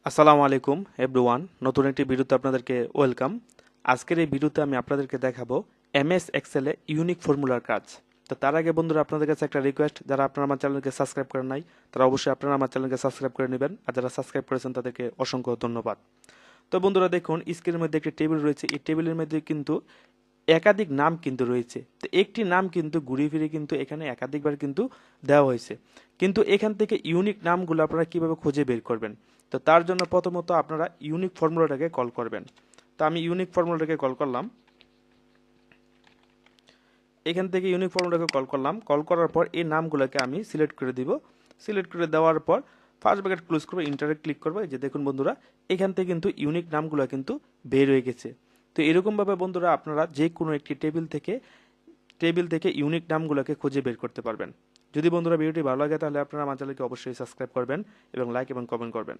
আসসালামু আলাইকুম এভরিওয়ান, নতুন একটি ভিডিওতে আপনাদেরকে ওয়েলকাম। আজকের এই ভিডিওতে আমি আপনাদেরকে দেখাবো এমএস এক্সেলে ইউনিক ফর্মুলার কাজ। তো তার আগে বন্ধুরা, আপনাদের কাছে একটা রিকোয়েস্ট, যারা আপনারা আমার চ্যানেলকে সাবস্ক্রাইব করেন নাই তারা অবশ্যই আপনারা আমার চ্যানেলকে সাবস্ক্রাইব করে নেবেন, আর যারা সাবস্ক্রাইব করেছেন তাদেরকে অসংখ্য ধন্যবাদ। তো বন্ধুরা দেখুন, স্ক্রিনের মধ্যে একটি টেবিল রয়েছে। এই টেবিলের মধ্যে কিন্তু একাধিক নাম কিন্তু রয়েছে। তো একটি নাম কিন্তু ঘুরিয়ে ফিরে কিন্তু এখানে একাধিকবার কিন্তু দেওয়া হয়েছে। কিন্তু এখান থেকে ইউনিক নামগুলো আপনারা কিভাবে খুঁজে বের করবেন? তো তার জন্য প্রথমত আপনারা ইউনিক ফর্মুলাটাকে কল করবেন। তো আমি ইউনিক ফর্মুলাটাকে কল করলাম। এখান থেকে ইউনিক ফর্মুলাটাকে কল করলাম। কল করার পর এই নামগুলোকে আমি সিলেক্ট করে দিব। সিলেক্ট করে দেওয়ার পর ফার্স্ট ব্র্যাকেট ক্লোজ করবো, ইন্টারে ক্লিক করবো। এই যে দেখুন বন্ধুরা, এখান থেকে কিন্তু ইউনিক নামগুলো কিন্তু বের হয়ে গেছে। তো এরকমভাবে বন্ধুরা আপনারা যে কোনো একটি টেবিল থেকে ইউনিক নামগুলোকে খুঁজে বের করতে পারবেন। যদি বন্ধুরা ভিডিওটি ভালো লাগে তাহলে আপনারা আমার চ্যানেলকে অবশ্যই সাবস্ক্রাইব করবেন এবং লাইক এবং কমেন্ট করবেন।